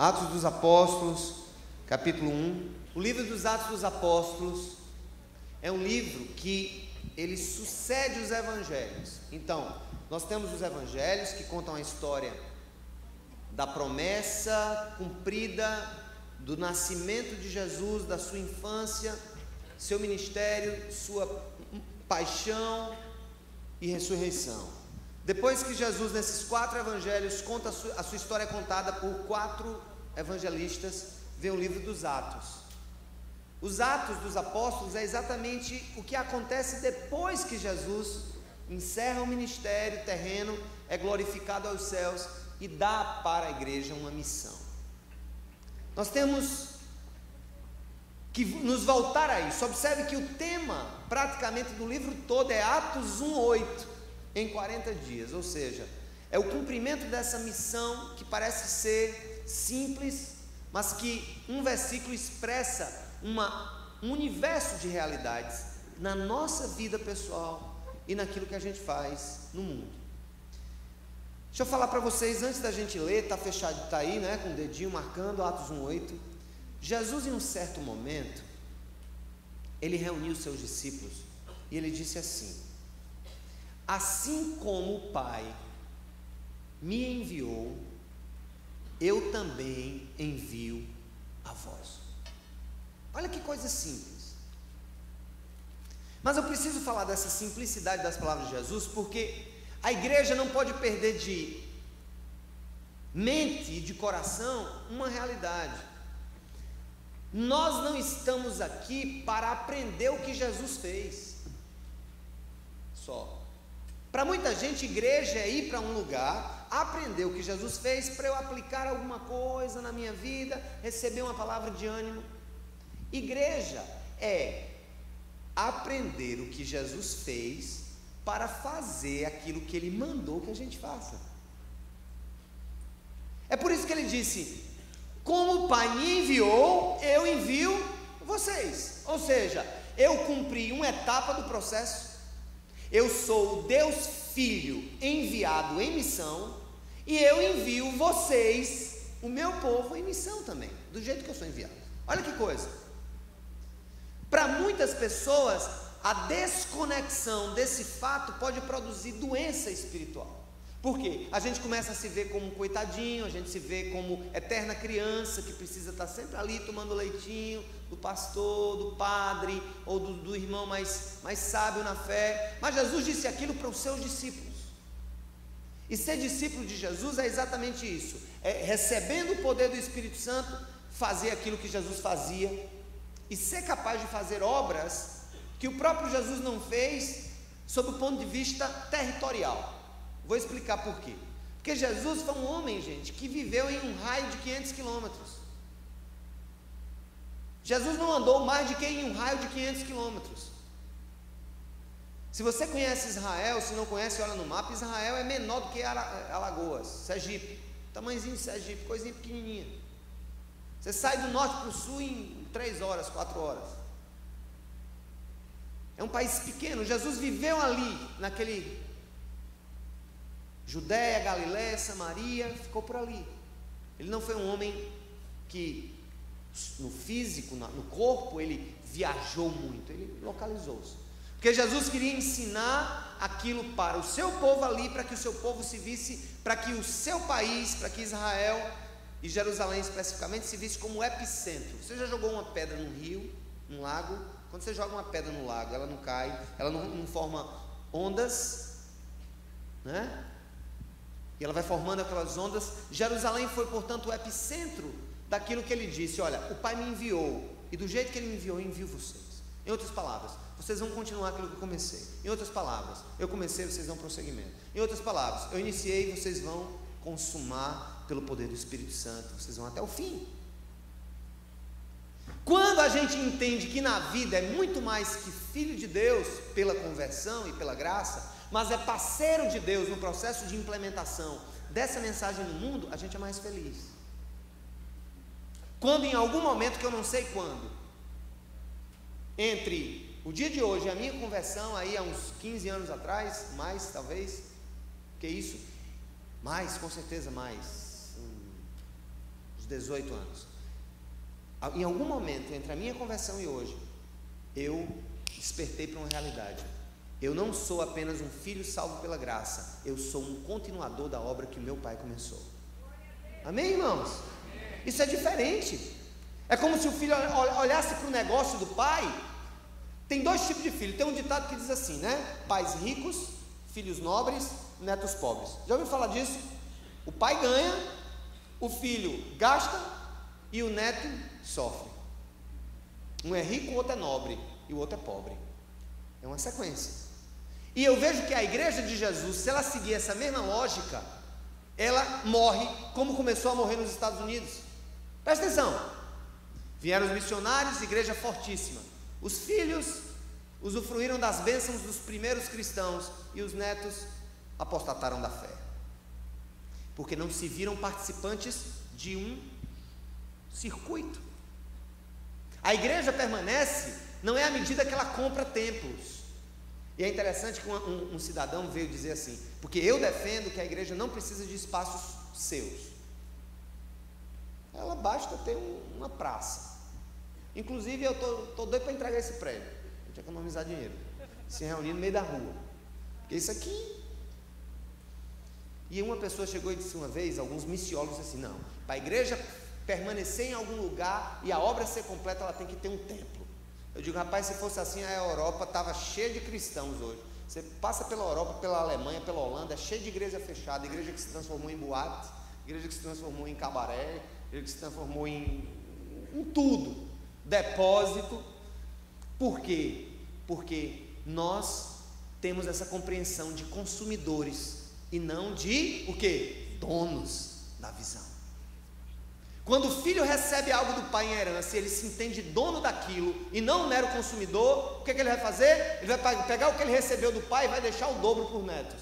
Atos dos Apóstolos, capítulo 1. O livro dos Atos dos Apóstolos é um livro que ele sucede os evangelhos. Então, nós temos os evangelhos que contam a história da promessa cumprida, do nascimento de Jesus, da sua infância, seu ministério, sua paixão e ressurreição. Depois que Jesus, nesses 4 evangelhos, conta a sua história contada por 4 evangelistas, vem o livro dos Atos. Os Atos dos Apóstolos é exatamente o que acontece depois que Jesus encerra o ministério terreno, é glorificado aos céus e dá para a igreja uma missão. Nós temos que nos voltar a isso. Observe que o tema praticamente do livro todo é Atos 1:8, em 40 dias, ou seja, é o cumprimento dessa missão que parece ser simples, mas que um versículo expressa um universo de realidades na nossa vida pessoal e naquilo que a gente faz no mundo. Deixa eu falar para vocês, antes da gente ler, está fechado, está aí, né, com o dedinho marcando, Atos 1:8. Jesus, em um certo momento, ele reuniu os seus discípulos e ele disse assim: assim como o Pai me enviou, eu também envio a vós. Olha que coisa simples. Mas eu preciso falar dessa simplicidade das palavras de Jesus, porque a igreja não pode perder de mente e de coração uma realidade. Nós não estamos aqui para aprender o que Jesus fez só. Para muita gente, igreja é ir para um lugar, aprender o que Jesus fez para eu aplicar alguma coisa na minha vida, receber uma palavra de ânimo. Igreja é aprender o que Jesus fez para fazer aquilo que Ele mandou que a gente faça. É por isso que Ele disse: como o Pai me enviou, eu envio vocês. Ou seja, eu cumpri uma etapa do processo. Eu sou o Deus Filho enviado em missão, e eu envio vocês, o meu povo, em missão também, do jeito que eu sou enviado. Olha que coisa. Para muitas pessoas, a desconexão desse fato pode produzir doença espiritual. Por quê? A gente começa a se ver como um coitadinho, a gente se vê como eterna criança que precisa estar sempre ali tomando leitinho do pastor, do padre ou do irmão mais sábio na fé. Mas Jesus disse aquilo para os seus discípulos. E ser discípulo de Jesus é exatamente isso: é recebendo o poder do Espírito Santo, fazer aquilo que Jesus fazia e ser capaz de fazer obras que o próprio Jesus não fez sob o ponto de vista territorial. Vou explicar por quê. Porque Jesus foi um homem, gente, que viveu em um raio de 500 quilômetros. Jesus não andou mais de que em um raio de 500 quilômetros. Se você conhece Israel, se não conhece, olha no mapa. Israel é menor do que Alagoas, Sergipe, tamanhozinho de Sergipe, coisinha pequenininha. Você sai do norte para o sul em 3 horas, 4 horas. É um país pequeno. Jesus viveu ali, naquele Judéia, Galiléia, Samaria, ficou por ali. Ele não foi um homem que no físico, no corpo, ele viajou muito, ele localizou-se. Porque Jesus queria ensinar aquilo para o seu povo ali, para que o seu povo se visse, para que o seu país, para que Israel e Jerusalém especificamente se visse como epicentro. Você já jogou uma pedra num rio, num lago? Quando você joga uma pedra no lago, ela não cai, ela não forma ondas, né? E ela vai formando aquelas ondas. Jerusalém foi, portanto, o epicentro daquilo que ele disse: olha, o Pai me enviou, e do jeito que ele me enviou, eu envio vocês. Em outras palavras, vocês vão continuar aquilo que eu comecei. Em outras palavras, eu comecei, vocês dão prosseguimento. Em outras palavras, eu iniciei, vocês vão consumar pelo poder do Espírito Santo, vocês vão até o fim. Quando a gente entende que na vida é muito mais que filho de Deus pela conversão e pela graça, mas é parceiro de Deus no processo de implementação dessa mensagem no mundo, a gente é mais feliz. Quando em algum momento, que eu não sei quando, entre o dia de hoje e a minha conversão, aí há uns 15 anos atrás, mais talvez, que isso? Mais, com certeza mais, uns 18 anos. Em algum momento, entre a minha conversão e hoje, eu despertei para uma realidade. Eu não sou apenas um filho salvo pela graça, eu sou um continuador da obra que meu pai começou. Amém, irmãos? Isso é diferente. É como se o filho olhasse para o negócio do pai. Tem dois tipos de filho. Tem um ditado que diz assim, né? Pais ricos, filhos nobres, netos pobres. Já ouviu falar disso? O pai ganha, o filho gasta e o neto sofre. Um é rico, o outro é nobre e o outro é pobre. É uma sequência. E eu vejo que a igreja de Jesus, se ela seguir essa mesma lógica, ela morre como começou a morrer nos Estados Unidos. Presta atenção. Vieram os missionários, igreja fortíssima. Os filhos usufruíram das bênçãos dos primeiros cristãos e os netos apostataram da fé, porque não se viram participantes de um circuito. A igreja permanece, não é à medida que ela compra templos. E é interessante que um cidadão veio dizer assim, porque eu defendo que a igreja não precisa de espaços seus, ela basta ter uma praça. Inclusive eu estou doido para entregar esse prédio, a gente economizar dinheiro, se reunir no meio da rua, porque isso aqui. E uma pessoa chegou e disse uma vez, alguns missiólogos assim, não, para a igreja permanecer em algum lugar e a obra ser completa, ela tem que ter um templo. Eu digo, rapaz, se fosse assim, a Europa estava cheia de cristãos hoje. Você passa pela Europa, pela Alemanha, pela Holanda, é cheia de igreja fechada, igreja que se transformou em boate, igreja que se transformou em cabaré, igreja que se transformou em tudo, depósito. Por quê? Porque nós temos essa compreensão de consumidores e não de o quê? Donos da visão. Quando o filho recebe algo do pai em herança, ele se entende dono daquilo e não um mero consumidor, o que ele vai fazer? Ele vai pegar o que ele recebeu do pai e vai deixar o dobro para os netos.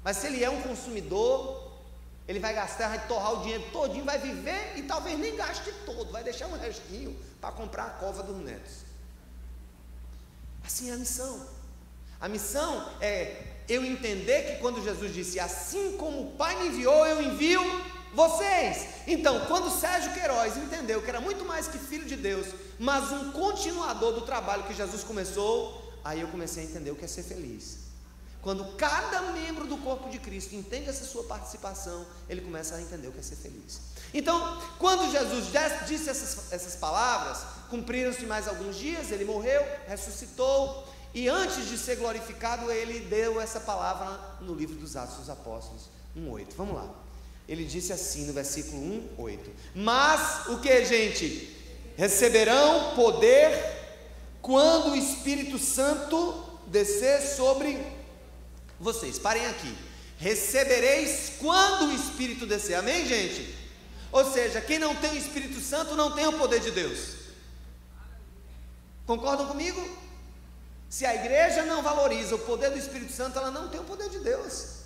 Mas se ele é um consumidor, ele vai gastar, vai torrar o dinheiro todinho, vai viver e talvez nem gaste todo, vai deixar um restinho para comprar a cova dos netos. Assim é a missão. A missão é eu entender que quando Jesus disse, assim como o Pai me enviou, eu envio vocês. Então, quando Sérgio Queiroz entendeu que era muito mais que filho de Deus, mas um continuador do trabalho que Jesus começou, aí eu comecei a entender o que é ser feliz. Quando cada membro do corpo de Cristo entende essa sua participação, ele começa a entender o que é ser feliz. Então, quando Jesus disse essas palavras, cumpriram-se mais alguns dias, ele morreu, ressuscitou, e antes de ser glorificado, ele deu essa palavra no livro dos Atos dos Apóstolos 1:8. Vamos lá. Ele disse assim no versículo 1:8. Mas o que, gente? Receberão poder quando o Espírito Santo descer sobre vocês. Parem aqui. Recebereis quando o Espírito descer. Amém, gente? Ou seja, quem não tem o Espírito Santo não tem o poder de Deus. Concordam comigo? Se a igreja não valoriza o poder do Espírito Santo, ela não tem o poder de Deus.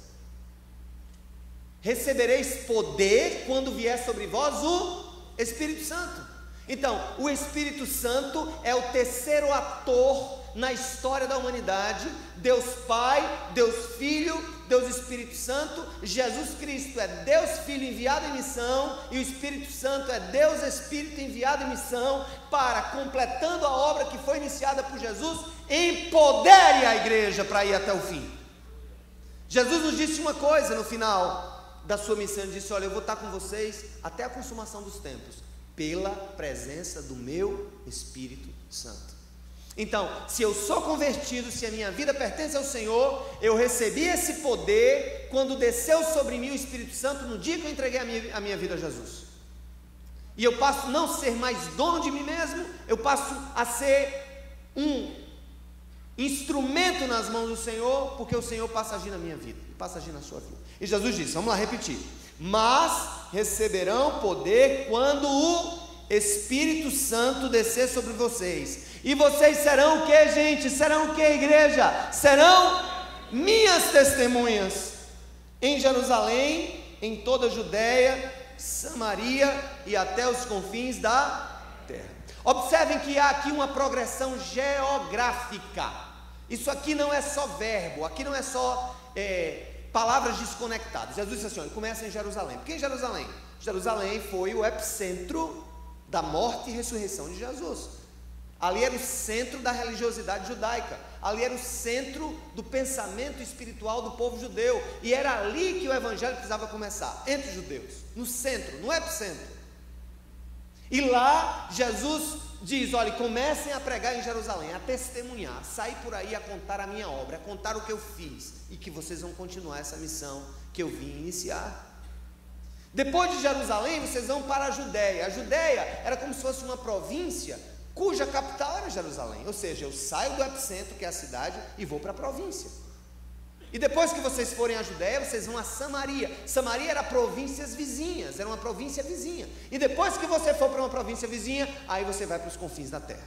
Recebereis poder quando vier sobre vós o Espírito Santo. Então, o Espírito Santo é o terceiro ator na história da humanidade. Deus Pai, Deus Filho, Deus Espírito Santo. Jesus Cristo é Deus Filho enviado em missão, e o Espírito Santo é Deus Espírito enviado em missão, para, completando a obra que foi iniciada por Jesus, empodere a igreja para ir até o fim. Jesus nos disse uma coisa no final da sua missão, ele disse, olha, eu vou estar com vocês até a consumação dos tempos, pela presença do meu Espírito Santo. Então, se eu sou convertido, se a minha vida pertence ao Senhor, eu recebi esse poder quando desceu sobre mim o Espírito Santo no dia que eu entreguei a minha vida a Jesus. E eu passo a não ser mais dono de mim mesmo, eu passo a ser um instrumento nas mãos do Senhor, porque o Senhor passa a agir na minha vida, passa a agir na sua vida. E Jesus disse, vamos lá repetir, mas receberão poder quando o Espírito Santo descer sobre vocês, e vocês serão o que, gente? Serão o que, igreja? Serão minhas testemunhas, em Jerusalém, em toda a Judéia, Samaria e até os confins da terra. Observem que há aqui uma progressão geográfica. Isso aqui não é só verbo, aqui não é só palavras desconectadas. Jesus disse assim, olha, começa em Jerusalém. Por que em Jerusalém? Jerusalém foi o epicentro da morte e ressurreição de Jesus. Ali era o centro da religiosidade judaica, ali era o centro do pensamento espiritual do povo judeu, e era ali que o evangelho precisava começar, entre os judeus, no centro, no epicentro. E lá Jesus diz, olha, comecem a pregar em Jerusalém, a testemunhar, sair por aí a contar a minha obra, a contar o que eu fiz, e que vocês vão continuar essa missão que eu vim iniciar. Depois de Jerusalém, vocês vão para a Judéia. A Judéia era como se fosse uma província, cuja capital era Jerusalém, ou seja, eu saio do epicentro, que é a cidade, e vou para a província. E depois que vocês forem à Judéia, vocês vão a Samaria. Samaria era províncias vizinhas, era uma província vizinha. E depois que você for para uma província vizinha, aí você vai para os confins da terra.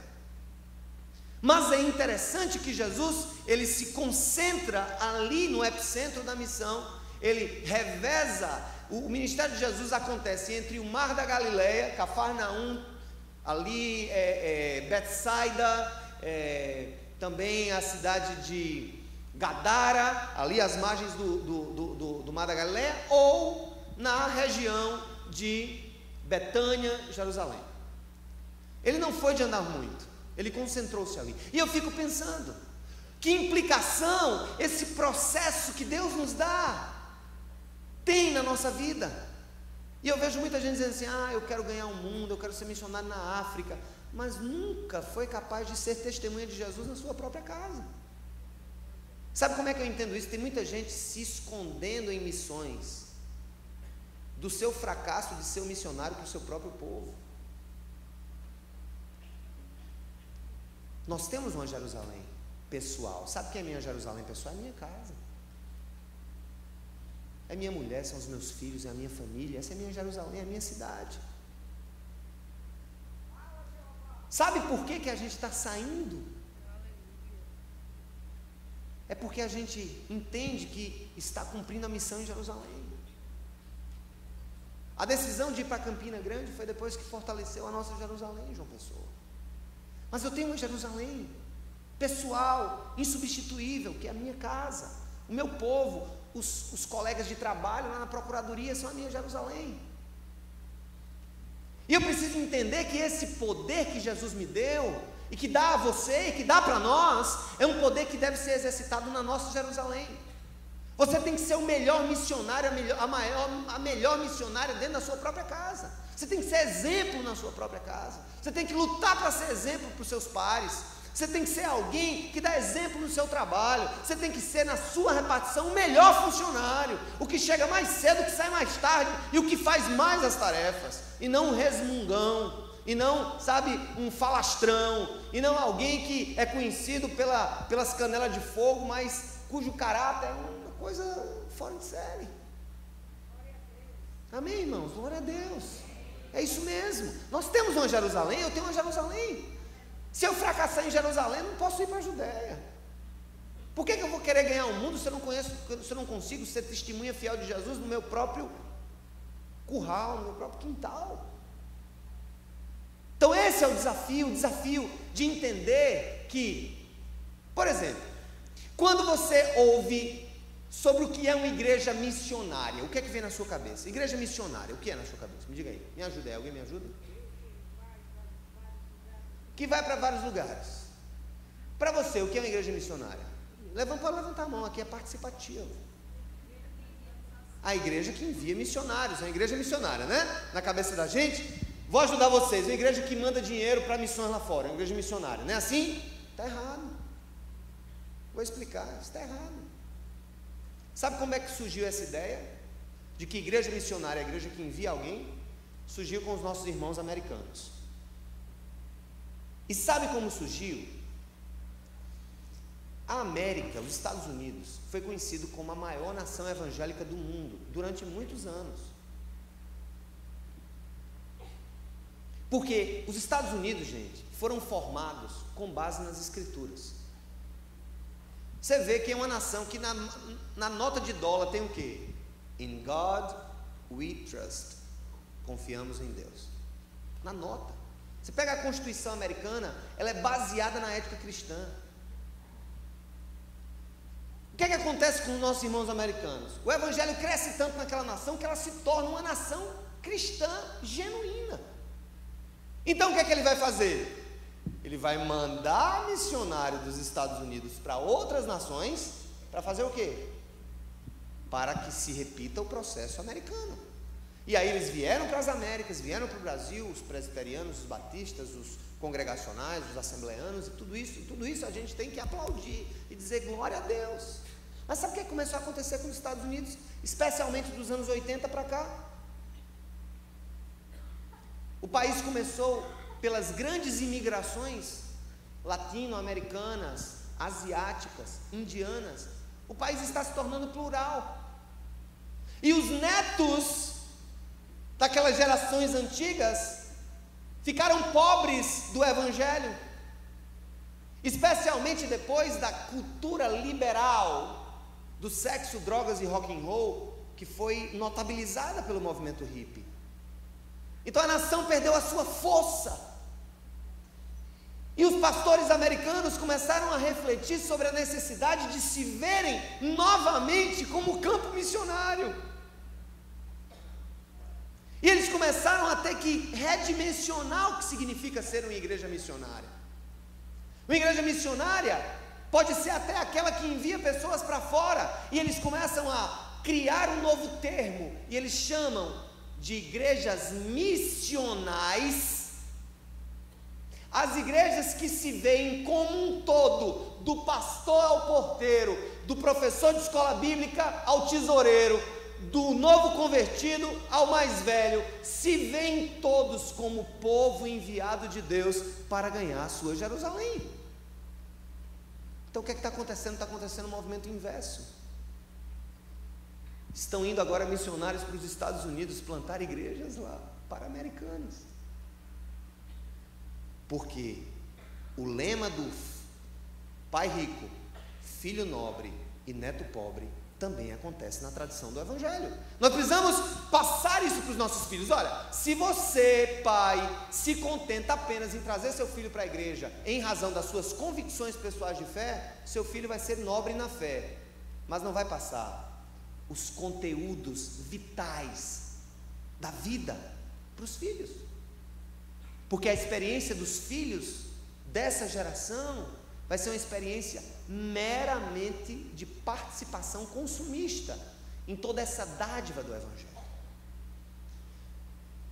Mas é interessante que Jesus, ele se concentra ali no epicentro da missão, ele reveza, o ministério de Jesus acontece entre o Mar da Galileia, Cafarnaum, ali Betsaida, também a cidade de Gadara, ali às margens do Mar da Galileia, ou na região de Betânia, Jerusalém. Ele não foi de andar muito, ele concentrou-se ali. E eu fico pensando, que implicação esse processo que Deus nos dá tem na nossa vida. E eu vejo muita gente dizendo assim, eu quero ganhar o mundo, eu quero ser missionário na África, mas nunca foi capaz de ser testemunha de Jesus na sua própria casa. Sabe como é que eu entendo isso? Tem muita gente se escondendo em missões, do seu fracasso de ser um missionário para o seu próprio povo. Nós temos uma Jerusalém pessoal. Sabe o que é minha Jerusalém pessoal? É a minha casa, é minha mulher, são os meus filhos, é a minha família. Essa é a minha Jerusalém, é a minha cidade. Sabe por que a gente está saindo? É porque a gente entende que está cumprindo a missão em Jerusalém. A decisão de ir para Campina Grande foi depois que fortaleceu a nossa Jerusalém, João Pessoa. Mas eu tenho uma Jerusalém pessoal, insubstituível, que é a minha casa, o meu povo, os colegas de trabalho lá na procuradoria são a minha Jerusalém. E eu preciso entender que esse poder que Jesus me deu, e que dá a você, e que dá para nós, é um poder que deve ser exercitado na nossa Jerusalém. Você tem que ser o melhor missionário, a melhor missionária dentro da sua própria casa. Você tem que ser exemplo na sua própria casa. Você tem que lutar para ser exemplo para os seus pares. Você tem que ser alguém que dá exemplo no seu trabalho. Você tem que ser na sua repartição o melhor funcionário, o que chega mais cedo, o que sai mais tarde e o que faz mais as tarefas, e não um resmungão, e não, sabe, um falastrão, e não alguém que é conhecido pelas canelas de fogo, mas cujo caráter é uma coisa fora de série. Amém, irmãos? Glória a Deus. É isso mesmo. Nós temos uma Jerusalém, eu tenho uma Jerusalém. Se eu fracassar em Jerusalém, eu não posso ir para a Judéia. Por que eu vou querer ganhar o mundo se eu não consigo ser testemunha fiel de Jesus no meu próprio curral, no meu próprio quintal? Então esse é o desafio de entender que, por exemplo, quando você ouve sobre o que é uma igreja missionária, o que é que vem na sua cabeça? Igreja missionária, o que é na sua cabeça? Me diga aí, me ajuda aí, alguém me ajuda? Que vai para vários lugares. Para você, o que é uma igreja missionária? Pode levantar a mão, aqui é participativo. A igreja que envia missionários, é uma igreja missionária, né? Na cabeça da gente, vou ajudar vocês, uma igreja que manda dinheiro para missões lá fora, é uma igreja missionária, não é assim? Está errado. Vou explicar, está errado. Sabe como é que surgiu essa ideia? De que igreja missionária é a igreja que envia alguém? Surgiu com os nossos irmãos americanos. E sabe como surgiu? A América, os Estados Unidos, foi conhecido como a maior nação evangélica do mundo durante muitos anos. Porque os Estados Unidos, gente, foram formados com base nas Escrituras. Você vê que é uma nação que na nota de dólar tem o quê? In God we trust. Confiamos em Deus. Na nota. Você pega a Constituição americana, ela é baseada na ética cristã. que é que acontece com os nossos irmãos americanos? O evangelho cresce tanto naquela nação que ela se torna uma nação cristã genuína. Então o que é que ele vai fazer? Ele vai mandar missionário dos Estados Unidos para outras nações, para fazer o quê? Para que se repita o processo americano. E aí eles vieram para as Américas, vieram para o Brasil, os presbiterianos, os batistas, os congregacionais, os assembleanos, e tudo isso a gente tem que aplaudir e dizer glória a Deus. Mas sabe o que começou a acontecer com os Estados Unidos, especialmente dos anos 80 para cá? O país começou pelas grandes imigrações latino-americanas, asiáticas, indianas. O país está se tornando plural. E os netos daquelas gerações antigas ficaram pobres do evangelho, especialmente depois da cultura liberal do sexo, drogas e rock and roll, que foi notabilizada pelo movimento hippie. Então a nação perdeu a sua força. E os pastores americanos começaram a refletir sobre a necessidade de se verem novamente como campo missionário. E eles começaram a ter que redimensionar o que significa ser uma igreja missionária. Uma igreja missionária pode ser até aquela que envia pessoas para fora, e eles começam a criar um novo termo, e eles chamam de igrejas missionais, as igrejas que se veem como um todo, do pastor ao porteiro, do professor de escola bíblica ao tesoureiro, do novo convertido ao mais velho, se veem todos como povo enviado de Deus para ganhar a sua Jerusalém. Então o que é que está acontecendo? Está acontecendo um movimento inverso. Estão indo agora missionários para os Estados Unidos plantar igrejas lá, para americanos. Porque o lema do pai rico, filho nobre e neto pobre também acontece na tradição do evangelho. Nós precisamos passar isso para os nossos filhos. Olha, se você, pai, se contenta apenas em trazer seu filho para a igreja em razão das suas convicções pessoais de fé, seu filho vai ser nobre na fé, mas não vai passar os conteúdos vitais da vida para os filhos. Porque a experiência dos filhos dessa geração vai ser uma experiência meramente de participação consumista em toda essa dádiva do evangelho.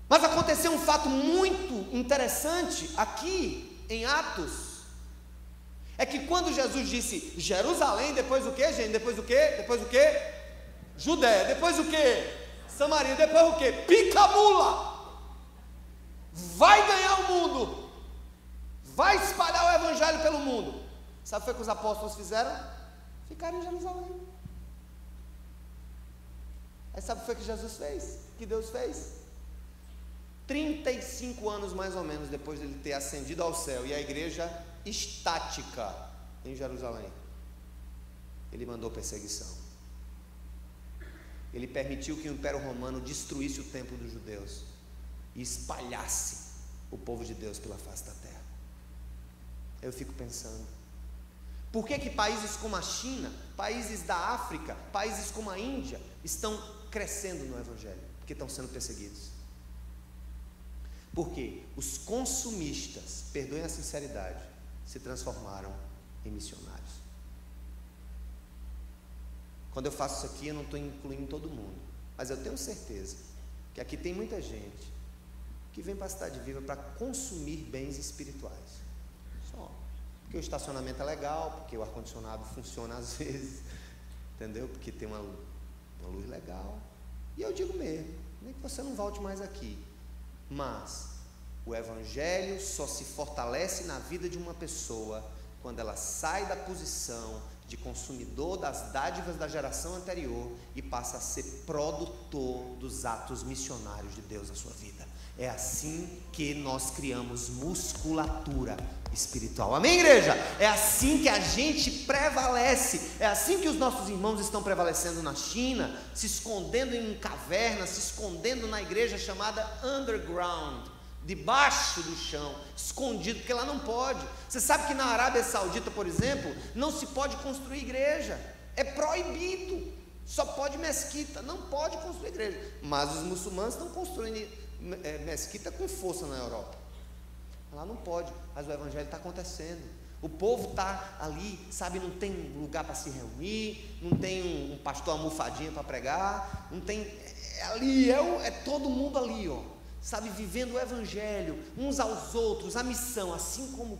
Mas aconteceu um fato muito interessante aqui em Atos. É que quando Jesus disse Jerusalém, depois o que, gente? Depois o que? Depois o que? Judéia. Depois o que? Samaria. Depois o que? Pica-mula. Vai ganhar o mundo, vai espalhar o evangelho pelo mundo. Sabe o que os apóstolos fizeram? Ficaram em Jerusalém. Aí sabe o que Jesus fez? Que Deus fez? 35 anos mais ou menos depois de ele ter ascendido ao céu e a igreja estática em Jerusalém, ele mandou perseguição. Ele permitiu que o Império Romano destruísse o templo dos judeus e espalhasse o povo de Deus pela face da terra. Eu fico pensando, por que que países como a China, países da África, países como a Índia estão crescendo no evangelho? Porque estão sendo perseguidos. Porque os consumistas, perdoem a sinceridade, se transformaram em missionários. Quando eu faço isso aqui, eu não estou incluindo todo mundo, mas eu tenho certeza que aqui tem muita gente que vem para a Cidade Viva para consumir bens espirituais. Só. Porque o estacionamento é legal, porque o ar-condicionado funciona às vezes, entendeu? Porque tem uma luz legal. E eu digo mesmo, nem que você não volte mais aqui. Mas o evangelho só se fortalece na vida de uma pessoa quando ela sai da posição de consumidor das dádivas da geração anterior e passa a ser produtor dos atos missionários de Deus na sua vida. É assim que nós criamos musculatura espiritual. Amém, igreja? É assim que a gente prevalece. É assim que os nossos irmãos estão prevalecendo na China, se escondendo em cavernas, se escondendo na igreja chamada underground, debaixo do chão, escondido, porque lá não pode. Você sabe que na Arábia Saudita, por exemplo, não se pode construir igreja. É proibido. Só pode mesquita, não pode construir igreja. Mas os muçulmanos estão construindo mesquita com força na Europa. Lá não pode, mas o evangelho está acontecendo. O povo está ali, sabe, não tem lugar para se reunir, não tem um pastor almofadinha para pregar, não tem, ali, é todo mundo ali, ó, sabe, vivendo o evangelho, uns aos outros, a missão, assim como,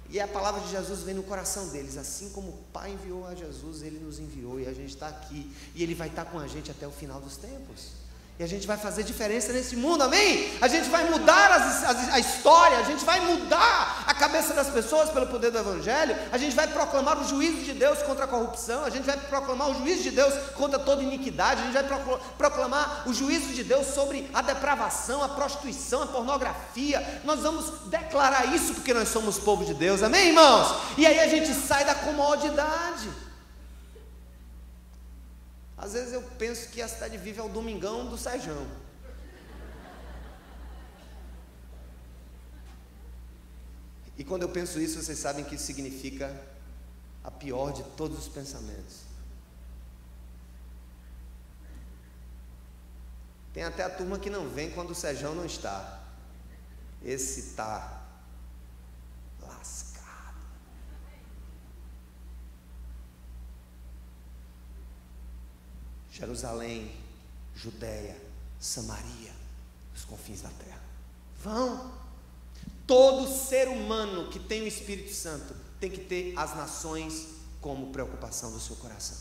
e a palavra de Jesus vem no coração deles, assim como o Pai enviou a Jesus, Ele nos enviou, e a gente está aqui, e Ele vai estar com a gente até o final dos tempos. E a gente vai fazer diferença nesse mundo, amém? A gente vai mudar a história, a gente vai mudar a cabeça das pessoas pelo poder do evangelho, a gente vai proclamar o juízo de Deus contra a corrupção, a gente vai proclamar o juízo de Deus contra toda iniquidade, a gente vai proclamar o juízo de Deus sobre a depravação, a prostituição, a pornografia. Nós vamos declarar isso porque nós somos povo de Deus, amém, irmãos? E aí a gente sai da comodidade. Às vezes eu penso que a Cidade Viva é o Domingão do Serjão. E quando eu penso isso, vocês sabem que isso significa a pior de todos os pensamentos. Tem até a turma que não vem quando o Serjão não está. Esse está lascado. Jerusalém, Judeia, Samaria, os confins da terra. Vão. Todo ser humano que tem o Espírito Santo tem que ter as nações como preocupação do seu coração.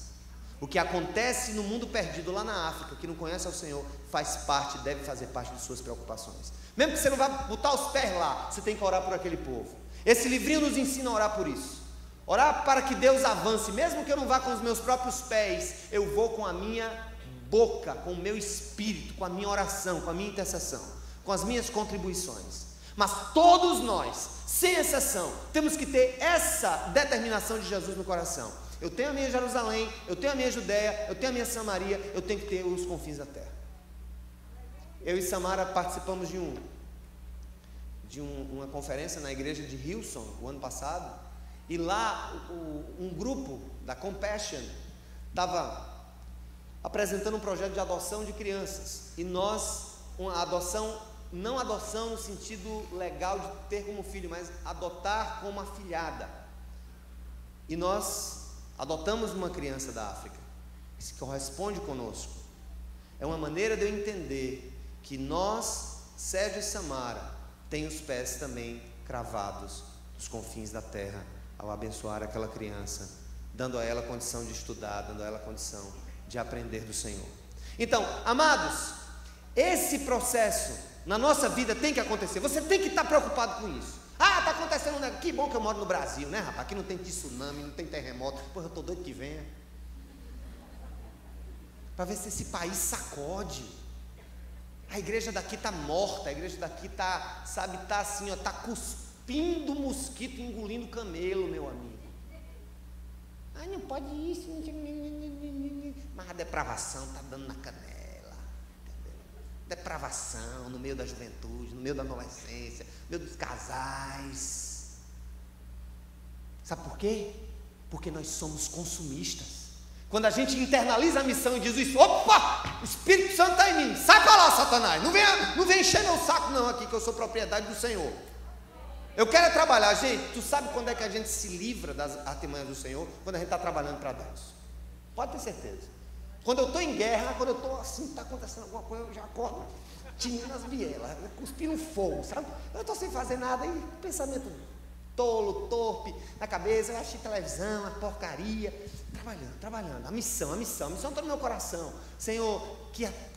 O que acontece no mundo perdido lá na África, que não conhece ao Senhor, faz parte, deve fazer parte de suas preocupações. Mesmo que você não vá botar os pés lá, você tem que orar por aquele povo. Esse livrinho nos ensina a orar por isso. Orar para que Deus avance, mesmo que eu não vá com os meus próprios pés, eu vou com a minha boca, com o meu espírito, com a minha oração, com a minha intercessão, com as minhas contribuições. Mas todos nós, sem exceção, temos que ter essa determinação de Jesus no coração. Eu tenho a minha Jerusalém, eu tenho a minha Judeia, eu tenho a minha Samaria, eu tenho que ter os confins da terra. Eu e Samara participamos de uma conferência na igreja de Hilson, o ano passado. E lá um grupo da Compassion estava apresentando um projeto de adoção de crianças. E nós, uma adoção, não adoção no sentido legal de ter como filho, mas adotar como afilhada. E nós adotamos uma criança da África, que se corresponde conosco. É uma maneira de eu entender que nós, Sérgio e Samara, tem os pés também cravados nos confins da terra, ao abençoar aquela criança, dando a ela condição de estudar, dando a ela condição de aprender do Senhor. Então, amados, esse processo na nossa vida tem que acontecer. Você tem que estar preocupado com isso. Ah, está acontecendo um negócio. Que bom que eu moro no Brasil, né, rapaz? Aqui não tem tsunami, não tem terremoto. Pô, eu estou doido que venha, para ver se esse país sacode. A igreja daqui está morta, a igreja daqui está, sabe, está assim, ó, está cuspindo mosquito, engolindo camelo, meu amigo. Ah, não pode isso, mas a depravação está dando na canela, entendeu? Depravação no meio da juventude, no meio da adolescência, no meio dos casais. Sabe por quê? Porque nós somos consumistas. Quando a gente internaliza a missão e diz isso, opa, o Espírito Santo está em mim, sai para lá, Satanás, não vem encher meu saco não aqui, que eu sou propriedade do Senhor. Eu quero trabalhar, gente. Tu sabe quando é que a gente se livra das artimanhas do Senhor? Quando a gente está trabalhando para Deus. Pode ter certeza. Quando eu estou em guerra, quando eu estou assim, está acontecendo alguma coisa, eu já acordo tirando as bielas, cuspindo fogo, sabe? Eu estou sem fazer nada, e pensamento tolo, torpe, na cabeça, eu achei televisão, a porcaria, trabalhando, a missão está no meu coração. Senhor,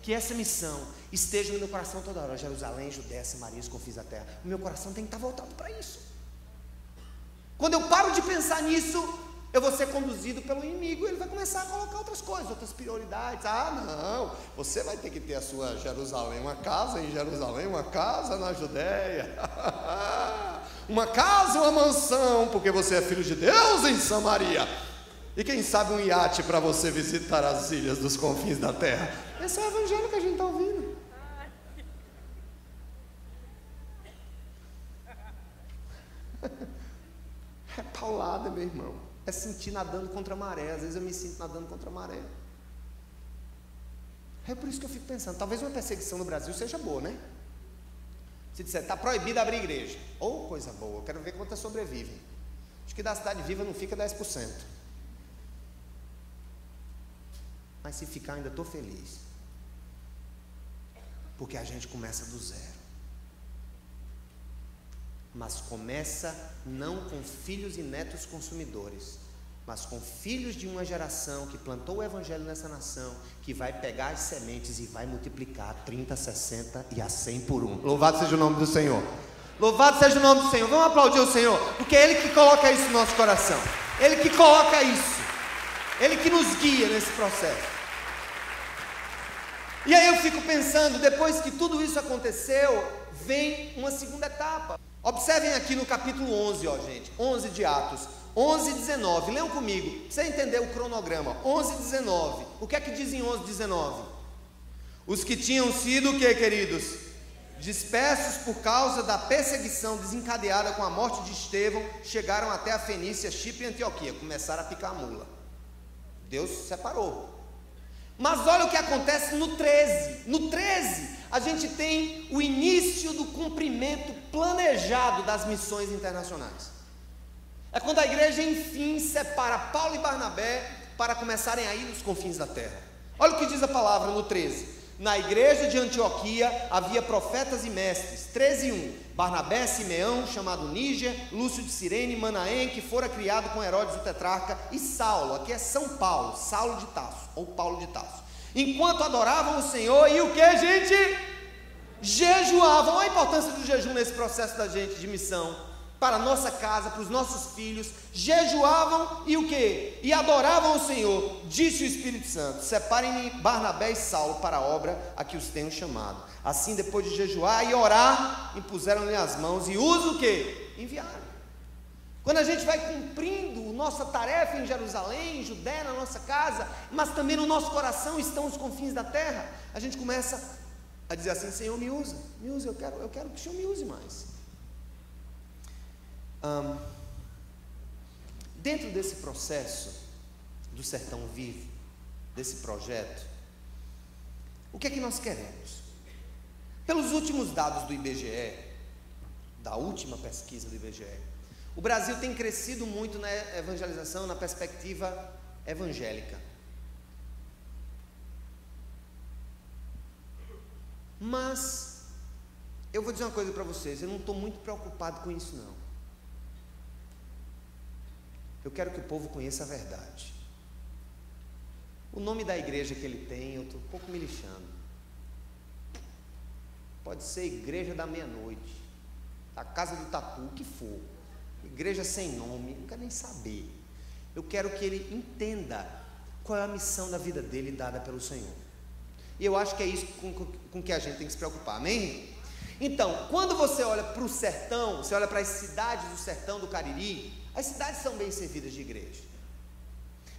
que essa missão esteja no meu coração toda hora. Jerusalém, Judeia, Samaria, os confins da terra. O meu coração tem que estar voltado para isso. Quando eu paro de pensar nisso, eu vou ser conduzido pelo inimigo, ele vai começar a colocar outras coisas, outras prioridades. Ah, não, você vai ter que ter a sua Jerusalém, uma casa em Jerusalém, uma casa na Judeia, uma casa, uma mansão, porque você é filho de Deus em Samaria, e quem sabe um iate para você visitar as ilhas dos confins da terra. Esse é o evangelho que a gente está ouvindo. É paulada, meu irmão. é sentir nadando contra a maré. Às vezes eu me sinto nadando contra a maré. É por isso que eu fico pensando, talvez uma perseguição no Brasil seja boa, né? Se disser, está proibido abrir igreja, ou coisa boa, eu quero ver quantas sobrevivem. Acho que da cidade viva não fica 10%. Mas se ficar, ainda estou feliz, porque a gente começa do zero. Mas começa não com filhos e netos consumidores, mas com filhos de uma geração que plantou o evangelho nessa nação, que vai pegar as sementes e vai multiplicar 30, 60 e a 100 por um. Louvado seja o nome do Senhor. Louvado seja o nome do Senhor. Vamos aplaudir o Senhor, porque é Ele que coloca isso no nosso coração. Ele que coloca isso. Ele que nos guia nesse processo. E aí eu fico pensando, depois que tudo isso aconteceu, vem uma segunda etapa. Observem aqui no capítulo 11, ó gente, 11 de Atos, 11 e 19, leiam comigo, pra você entender o cronograma, 11 e 19, o que é que diz em 11 e 19? Os que tinham sido, o que, queridos? Dispersos por causa da perseguição desencadeada com a morte de Estevão, chegaram até a Fenícia, Chipre e Antioquia, começaram a picar a mula. Deus separou. Mas olha o que acontece no 13. No 13, a gente tem o início do cumprimento planejado das missões internacionais. É quando a igreja, enfim, separa Paulo e Barnabé para começarem a ir nos confins da terra. Olha o que diz a palavra no 13. Na igreja de Antioquia havia profetas e mestres. 13:1. Barnabé, Simeão, chamado Níger, Lúcio de Cirene, Manaém, que fora criado com Herodes o tetrarca, e Saulo, aqui é São Paulo, Saulo de Tarso, ou Paulo de Tarso. Enquanto adoravam o Senhor, e o que, gente? Jejuavam. Olha a importância do jejum nesse processo da gente de missão. Para a nossa casa, para os nossos filhos, jejuavam e o que? E adoravam o Senhor. Disse o Espírito Santo: separem Barnabé e Saulo para a obra a que os tenho chamado. Assim, depois de jejuar e orar, impuseram-lhe as mãos e os o que? Enviaram. Quando a gente vai cumprindo nossa tarefa em Jerusalém, em Judéia, na nossa casa, mas também no nosso coração estão os confins da terra, a gente começa a dizer assim: Senhor, me usa, eu quero que o Senhor me use mais. Dentro desse processo do Sertão Vivo, desse projeto, o que é que nós queremos? Pelos últimos dados do IBGE, da última pesquisa do IBGE, o Brasil tem crescido muito na evangelização, na perspectiva evangélica. Mas eu vou dizer uma coisa para vocês, eu não estou muito preocupado com isso não. Eu quero que o povo conheça a verdade. O nome da igreja que ele tem, eu estou um pouco me lixando. Pode ser Igreja da Meia-Noite, a Casa do Tatu, o que for. Igreja sem nome, não quero nem saber. Eu quero que ele entenda qual é a missão da vida dele dada pelo Senhor. E eu acho que é isso com que a gente tem que se preocupar, amém? Então, quando você olha para o sertão, você olha para as cidades do sertão do Cariri, as cidades são bem servidas de igreja.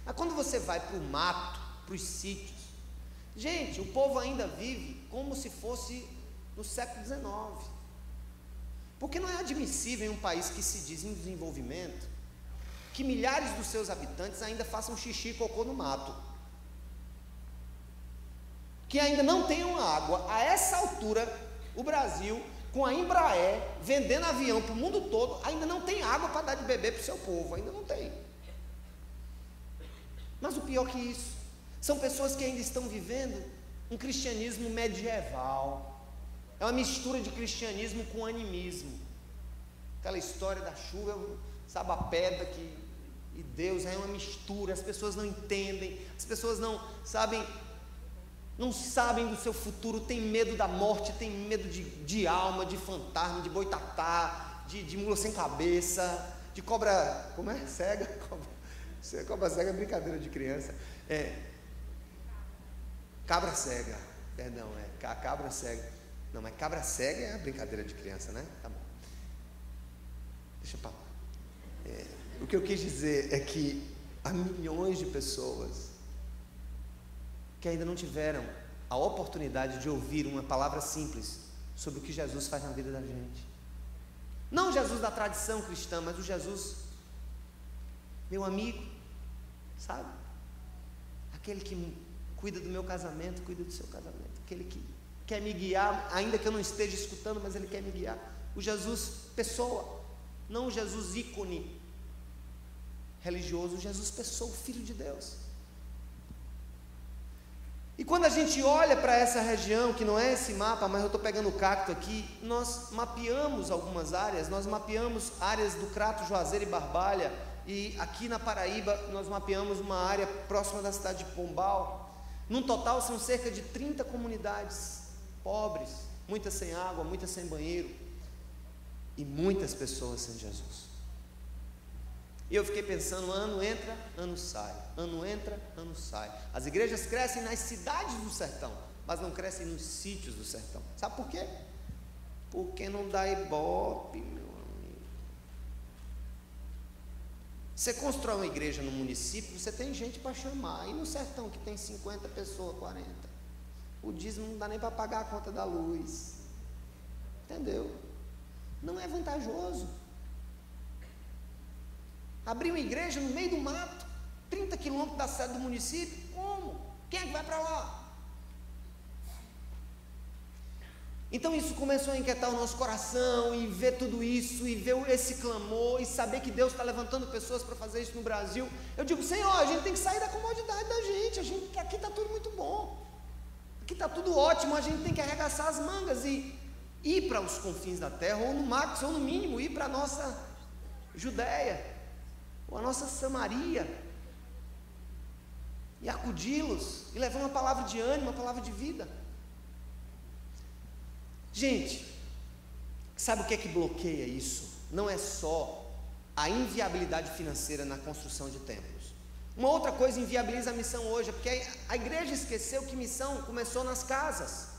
Mas quando você vai para o mato, para os sítios, gente, o povo ainda vive como se fosse no século XIX. Porque não é admissível em um país que se diz em desenvolvimento, que milhares dos seus habitantes ainda façam xixi e cocô no mato, que ainda não tenham água. A essa altura, o Brasil, com a Embraer, vendendo avião para o mundo todo, ainda não tem água para dar de beber para o seu povo, ainda não tem. Mas o pior que isso, são pessoas que ainda estão vivendo um cristianismo medieval, é uma mistura de cristianismo com animismo, aquela história da chuva, sabe, a pedra e Deus, é uma mistura, as pessoas não entendem, as pessoas não sabem do seu futuro, tem medo da morte, tem medo de alma, de fantasma, de boitatá, de mula sem cabeça, de cobra, como é? Cega? Cobra cega é brincadeira de criança. Cabra cega, perdão, a cabra cega. Não, mas cabra cega é brincadeira de criança, né? Tá bom. Deixa eu falar. O que eu quis dizer é que há milhões de pessoas que ainda não tiveram a oportunidade de ouvir uma palavra simples sobre o que Jesus faz na vida da gente. Não o Jesus da tradição cristã, mas o Jesus meu amigo, sabe? Aquele que cuida do meu casamento, cuida do seu casamento, aquele que quer me guiar, ainda que eu não esteja escutando, mas ele quer me guiar. O Jesus pessoa, não o Jesus ícone religioso, o Jesus pessoa, o Filho de Deus. E quando a gente olha para essa região, que não é esse mapa, mas eu estou pegando o cacto aqui, nós mapeamos algumas áreas, nós mapeamos áreas do Crato, Juazeiro e Barbalha, e aqui na Paraíba nós mapeamos uma área próxima da cidade de Pombal. Num total são cerca de 30 comunidades pobres, muitas sem água, muitas sem banheiro, e muitas pessoas sem Jesus. E eu fiquei pensando, ano entra, ano sai, ano entra, ano sai. As igrejas crescem nas cidades do sertão, mas não crescem nos sítios do sertão. Sabe por quê? Porque não dá ibope, meu amigo. Você constrói uma igreja no município, você tem gente para chamar. E no sertão, que tem 50 pessoas, 40, o dízimo não dá nem para pagar a conta da luz. Entendeu? Não é vantajoso. Abrir uma igreja no meio do mato, 30 quilômetros da sede do município, como? Quem é que vai para lá? Então isso começou a inquietar o nosso coração, e ver tudo isso, e ver esse clamor, e saber que Deus está levantando pessoas para fazer isso no Brasil. Eu digo, Senhor, a gente tem que sair da comodidade da gente, aqui está tudo muito bom, aqui está tudo ótimo, a gente tem que arregaçar as mangas e ir para os confins da terra, ou no máximo, ou no mínimo, ir para a nossa Judéia, ou a nossa Samaria, e acudi-los, e levar uma palavra de ânimo, uma palavra de vida. Gente, sabe o que é que bloqueia isso? Não é só a inviabilidade financeira na construção de templos. Uma outra coisa inviabiliza a missão hoje, é porque a igreja esqueceu que missão começou nas casas.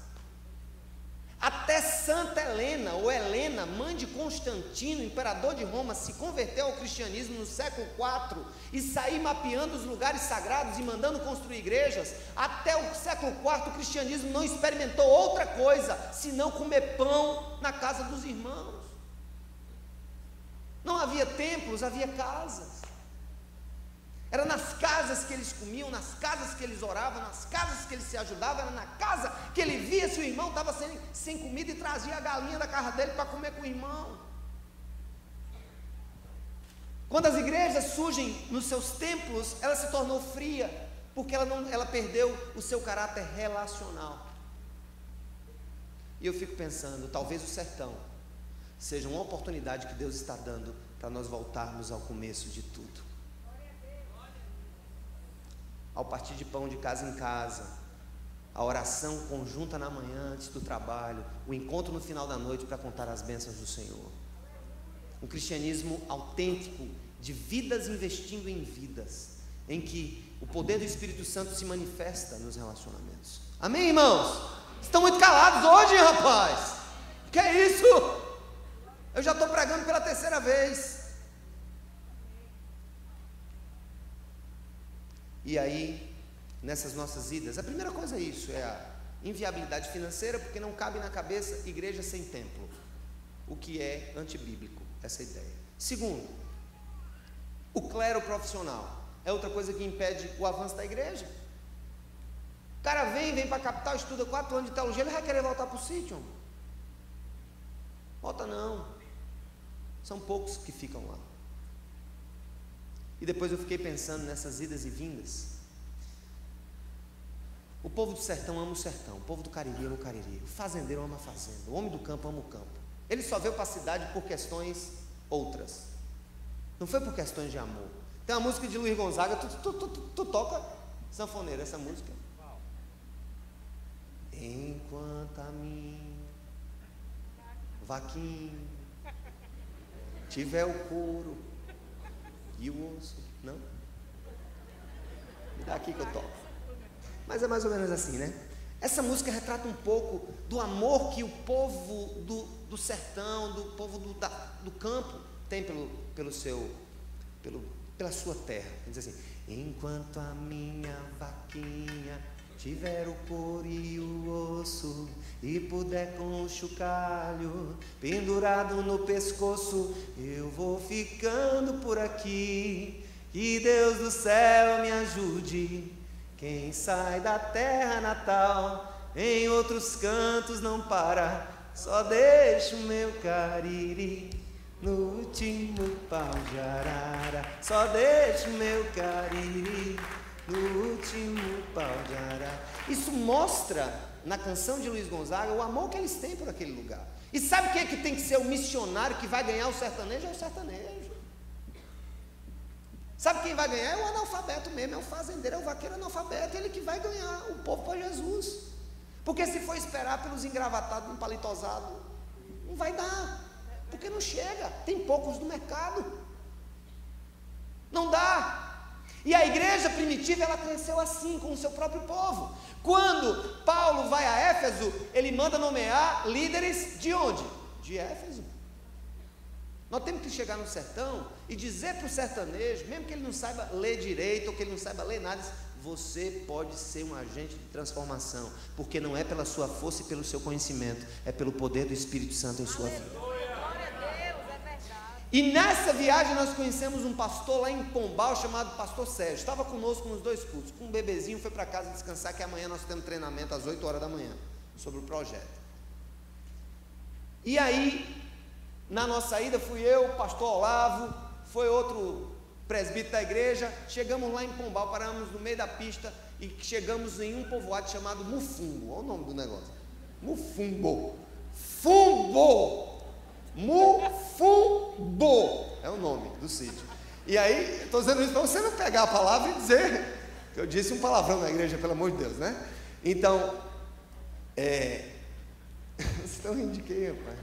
Até Santa Helena, ou Helena, mãe de Constantino, imperador de Roma, se converteu ao cristianismo no século IV e saiu mapeando os lugares sagrados e mandando construir igrejas. Até o século IV o cristianismo não experimentou outra coisa senão comer pão na casa dos irmãos. Não havia templos, havia casas. Era nas casas que eles comiam, nas casas que eles oravam, nas casas que eles se ajudavam, era na casa que ele via se o irmão estava sem comida e trazia a galinha da casa dele para comer com o irmão. Quando as igrejas surgem nos seus templos, ela se tornou fria, porque ela perdeu o seu caráter relacional. E eu fico pensando, talvez o sertão seja uma oportunidade que Deus está dando para nós voltarmos ao começo de tudo. Ao partir de pão de casa em casa, a oração conjunta na manhã antes do trabalho, o encontro no final da noite para contar as bênçãos do Senhor. Um cristianismo autêntico, de vidas investindo em vidas, em que o poder do Espírito Santo se manifesta nos relacionamentos. Amém, irmãos? Estão muito calados hoje, rapaz? Que é isso? Eu já estou pregando pela terceira vez. E aí, nessas nossas idas, a primeira coisa é isso, é a inviabilidade financeira, porque não cabe na cabeça igreja sem templo, o que é antibíblico, essa ideia. Segundo, o clero profissional, é outra coisa que impede o avanço da igreja. O cara vem para a capital, estuda 4 anos de teologia, ele vai querer voltar para o sítio. Volta não, são poucos que ficam lá. E depois eu fiquei pensando nessas idas e vindas. O povo do sertão ama o sertão, o povo do Cariri ama o Cariri, o fazendeiro ama a fazenda, o homem do campo ama o campo. Ele só veio para a cidade por questões outras, não foi por questões de amor. Tem uma música de Luiz Gonzaga, tu toca sanfoneiro, essa música? Enquanto a minha vaquinha tiver o couro e o osso, não? Me dá aqui que eu toco. Mas é mais ou menos assim, né? Essa música retrata um pouco do amor que o povo do sertão, do povo do campo tem pela sua terra. Diz assim: enquanto a minha vaquinha tiver o couro e o osso, e puder com o chocalho pendurado no pescoço, eu vou ficando por aqui, Que Deus do céu me ajude. Quem sai da terra natal, em outros cantos não para. Só deixa o meu Cariri no último pau de arara. Só deixa o meu Cariri no último pau de arara. Isso mostra na canção de Luiz Gonzaga o amor que eles têm por aquele lugar. E sabe quem é que tem que ser o missionário que vai ganhar o sertanejo? É o sertanejo. Sabe quem vai ganhar? É o analfabeto mesmo, é o fazendeiro, é o vaqueiro analfabeto, ele que vai ganhar o povo para Jesus. Porque se for esperar pelos engravatados, um palitosado, não vai dar, porque não chega, tem poucos no mercado, não dá. E a igreja primitiva, ela cresceu assim, com o seu próprio povo. Quando Paulo vai a Éfeso, ele manda nomear líderes de onde? De Éfeso. Nós temos que chegar no sertão e dizer para o sertanejo, mesmo que ele não saiba ler direito, ou que ele não saiba ler nada, você pode ser um agente de transformação, porque não é pela sua força e pelo seu conhecimento, é pelo poder do Espírito Santo em sua vida. E nessa viagem nós conhecemos um pastor lá em Pombal, chamado pastor Sérgio, estava conosco nos 2 cultos, com um bebezinho, foi para casa descansar, que amanhã nós temos treinamento às 8 horas da manhã, sobre o projeto. E aí, na nossa saída, fui eu, o pastor Olavo, foi outro presbítero da igreja, chegamos lá em Pombal, paramos no meio da pista e chegamos em um povoado chamado Mufumbo. Olha o nome do negócio, Mufumbo, Mufumbo, é o nome do sítio. E aí, estou dizendo isso para você não pegar a palavra e dizer que eu disse um palavrão na igreja, pelo amor de Deus, né? Então, vocês estão rindo de quê, rapaz?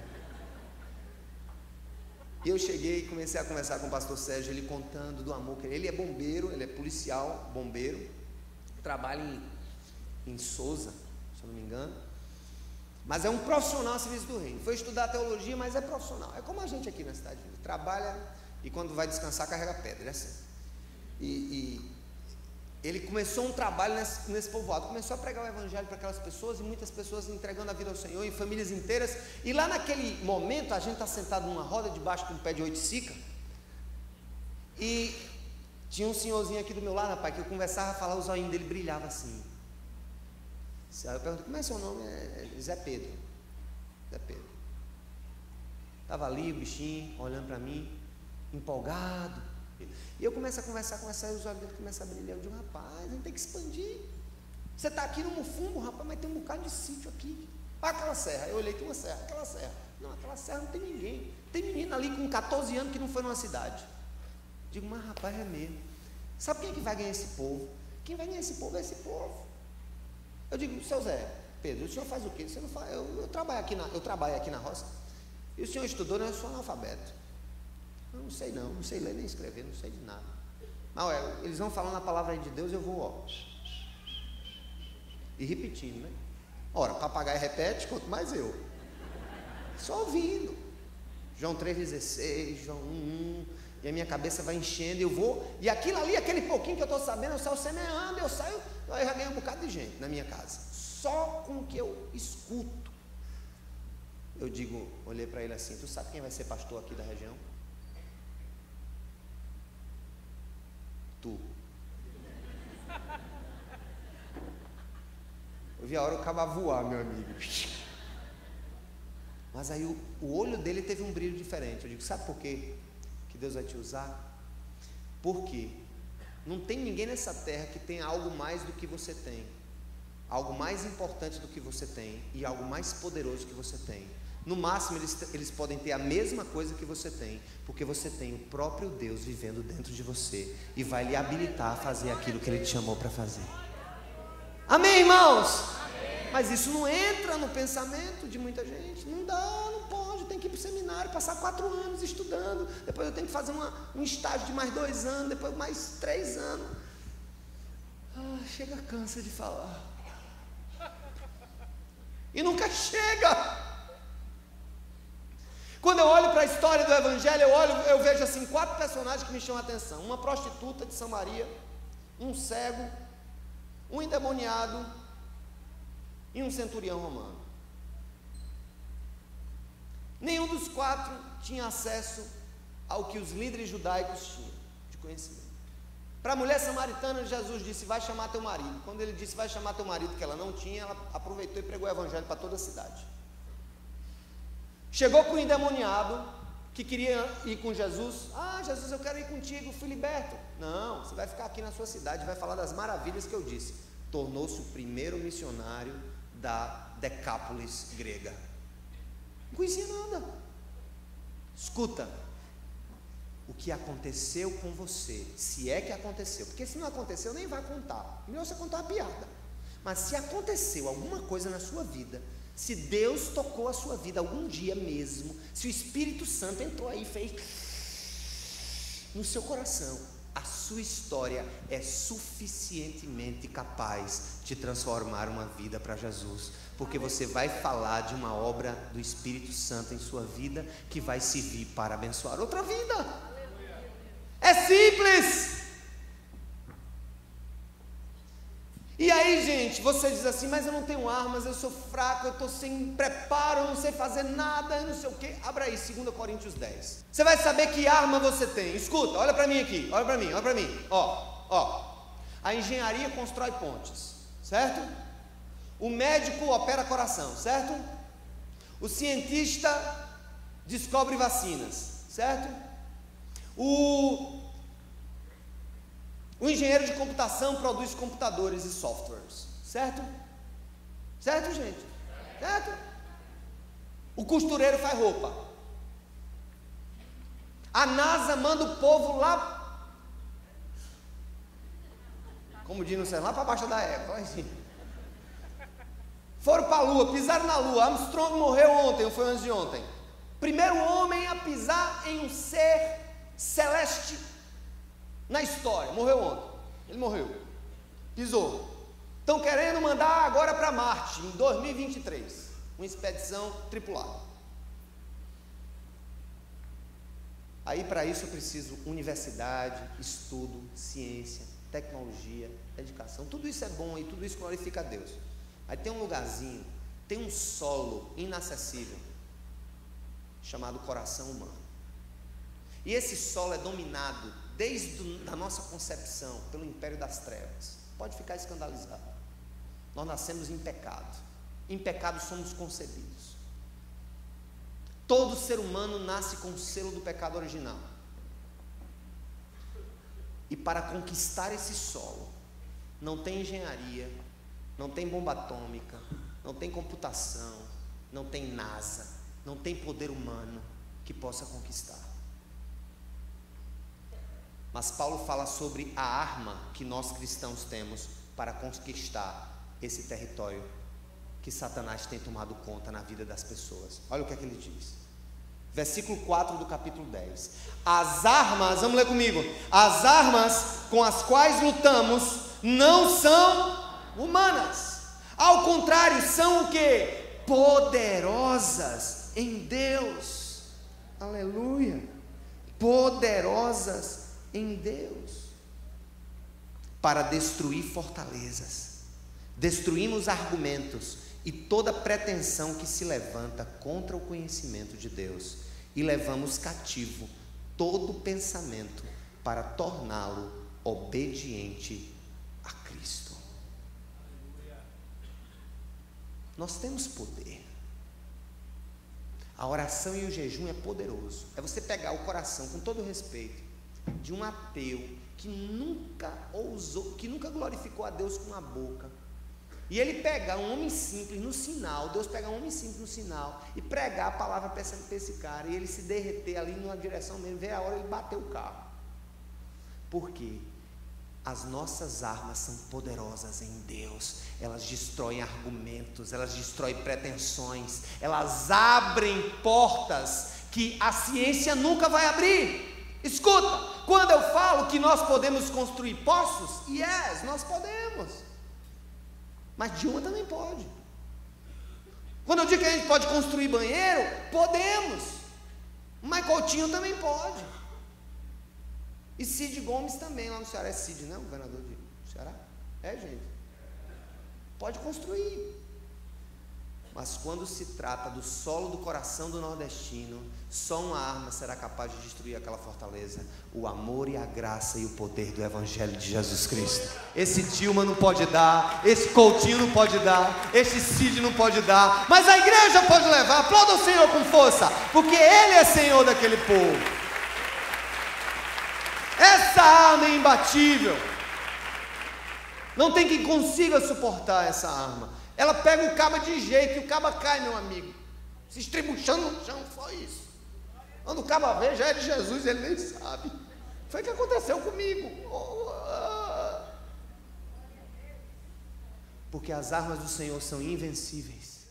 E eu cheguei e comecei a conversar com o pastor Sérgio, ele contando do amor que ele é bombeiro, ele é policial, bombeiro, trabalha em Souza, se eu não me engano, mas é um profissional a serviço do reino. Foi estudar teologia, mas é profissional, é como a gente aqui na cidade, trabalha e quando vai descansar carrega pedra, é assim. E ele começou um trabalho nesse povoado, começou a pregar o evangelho para aquelas pessoas, e muitas pessoas entregando a vida ao Senhor, e famílias inteiras. E lá naquele momento, a gente está sentado numa roda, debaixo de um pé de oiticica, e tinha um senhorzinho aqui do meu lado, rapaz, que eu conversava, falava, o zoinho dele brilhava assim. Aí eu perguntei, como é seu nome? Zé Pedro. Zé Pedro. Estava ali o bichinho, olhando para mim, empolgado. E eu começo a conversar, e os olhos dele começam a brilhar. Eu digo, rapaz, a gente tem que expandir. Você está aqui no Mufumbo, rapaz, mas tem um bocado de sítio aqui. Olha aquela serra. Eu olhei, tem uma serra, aquela serra. Não, aquela serra não tem ninguém. Tem menino ali com 14 anos que não foi numa cidade. Digo, mas rapaz, é mesmo. Sabe quem é que vai ganhar esse povo? Quem vai ganhar esse povo é esse povo. Eu digo, seu Zé Pedro, o senhor faz o quê? Você não faz, eu trabalho aqui na roça. E o senhor estudou, né? Eu sou analfabeto. Eu não sei ler nem escrever, não sei de nada. Mas eles vão falando a palavra de Deus, eu vou, e repetindo, né? Ora, papagaio repete, quanto mais eu. Só ouvindo. João 3,16, João 1, e a minha cabeça vai enchendo, e eu vou, e aquilo ali, aquele pouquinho que eu estou sabendo, eu saio semeando, eu já ganho um bocado de gente na minha casa. Só com o que eu escuto. Eu digo, olhei para ele assim, tu sabe quem vai ser pastor aqui da região? Tu. Eu vi a hora o cabo voar, meu amigo. Mas aí o olho dele teve um brilho diferente. Eu digo, sabe por quê que Deus vai te usar? Porque não tem ninguém nessa terra que tenha algo mais do que você tem, algo mais importante do que você tem e algo mais poderoso que você tem. No máximo eles podem ter a mesma coisa que você tem, porque você tem o próprio Deus vivendo dentro de você e vai lhe habilitar a fazer aquilo que Ele te chamou para fazer. Amém, irmãos? Amém. Mas isso não entra no pensamento de muita gente. Não dá, não pode, tem que ir para o seminário, passar 4 anos estudando, depois eu tenho que fazer um estágio de mais 2 anos, depois mais 3 anos. Chega, cansa de falar e nunca chega. Quando eu olho para a história do Evangelho, eu vejo assim 4 personagens que me chamam a atenção: uma prostituta de Samaria, um cego, um endemoniado e um centurião romano. Nenhum dos 4 tinha acesso ao que os líderes judaicos tinham de conhecimento. Para a mulher samaritana, Jesus disse, vai chamar teu marido. Quando ele disse, vai chamar teu marido, que ela não tinha, ela aproveitou e pregou o evangelho para toda a cidade. Chegou com o endemoniado, que queria ir com Jesus. Ah, Jesus, eu quero ir contigo, fui liberto. Não, você vai ficar aqui na sua cidade, vai falar das maravilhas que eu disse. Tornou-se o primeiro missionário da Decápolis grega. Não conhecia nada. Escuta, o que aconteceu com você, se é que aconteceu, porque se não aconteceu, nem vai contar, melhor você contar uma piada, mas se aconteceu alguma coisa na sua vida, se Deus tocou a sua vida algum dia mesmo, se o Espírito Santo entrou aí e fez no seu coração, a sua história é suficientemente capaz de transformar uma vida para Jesus, porque você vai falar de uma obra do Espírito Santo em sua vida, que vai servir para abençoar outra vida. É simples. E aí, gente, você diz assim, mas eu não tenho armas, eu sou fraco, eu estou sem preparo, eu não sei fazer nada, eu não sei o que. Abra aí, 2 Coríntios 10. Você vai saber que arma você tem. Escuta, olha para mim aqui, olha para mim, olha para mim. Ó. A engenharia constrói pontes, certo? O médico opera coração, certo? O cientista descobre vacinas, certo? O engenheiro de computação produz computadores e softwares, certo? Certo, gente? Certo? O costureiro faz roupa. A NASA manda o povo lá, como diz no céu, lá para baixo da égua, assim. Foram para a Lua, pisaram na Lua. Armstrong morreu ontem, ou foi antes de ontem. Primeiro homem a pisar em um ser celeste na história, morreu ontem, ele morreu, pisou. Estão querendo mandar agora para Marte, em 2023, uma expedição tripulada. Aí para isso eu preciso universidade, estudo, ciência, tecnologia, dedicação, tudo isso é bom e tudo isso glorifica a Deus. Aí tem um lugarzinho, tem um solo inacessível, chamado coração humano. E esse solo é dominado desde a nossa concepção pelo império das trevas. Pode ficar escandalizado. Nós nascemos em pecado. Em pecado somos concebidos. Todo ser humano nasce com o selo do pecado original. E para conquistar esse solo, não tem engenharia, não tem bomba atômica, não tem computação, não tem NASA, não tem poder humano que possa conquistar. Mas Paulo fala sobre a arma que nós cristãos temos para conquistar esse território que Satanás tem tomado conta na vida das pessoas. Olha o que é que ele diz. Versículo 4 do capítulo 10. As armas, vamos ler comigo. As armas com as quais lutamos não são humanas. Ao contrário, são o quê? Poderosas em Deus. Aleluia. Poderosas em Deus, para destruir fortalezas. Destruímos argumentos e toda pretensão que se levanta contra o conhecimento de Deus, e levamos cativo todo pensamento para torná-lo obediente a Cristo. Nós temos poder. A oração e o jejum é poderoso. É você pegar o coração, com todo respeito, de um ateu que nunca ousou, que nunca glorificou a Deus com a boca, e ele pegar um homem simples no sinal, Deus pegar um homem simples no sinal e pregar a palavra para esse cara, e ele se derreter ali numa direção mesmo, ver a hora ele bater o carro. Por quê? As nossas armas são poderosas em Deus. Elas destroem argumentos, elas destroem pretensões, elas abrem portas que a ciência nunca vai abrir. Escuta, quando eu falo que nós podemos construir poços, yes, nós podemos, mas Dilma também pode. Quando eu digo que a gente pode construir banheiro, podemos. Mas Coutinho também pode. E Cid Gomes também, lá no Ceará. É Cid, não? O governador do Ceará? É, gente. Pode construir. Mas quando se trata do solo do coração do nordestino, só uma arma será capaz de destruir aquela fortaleza: o amor e a graça e o poder do Evangelho de Jesus Cristo. Esse Tilma não pode dar, esse Coutinho não pode dar, esse Cid não pode dar, mas a igreja pode levar. Aplauda o Senhor com força, porque Ele é Senhor daquele povo. Essa arma é imbatível. Não tem quem consiga suportar essa arma. Ela pega o cabo de jeito e o cabo cai, meu amigo, se estrebuchando no chão. Foi isso. Quando o cabo vê, já é de Jesus, ele nem sabe. Foi o que aconteceu comigo. Porque as armas do Senhor são invencíveis.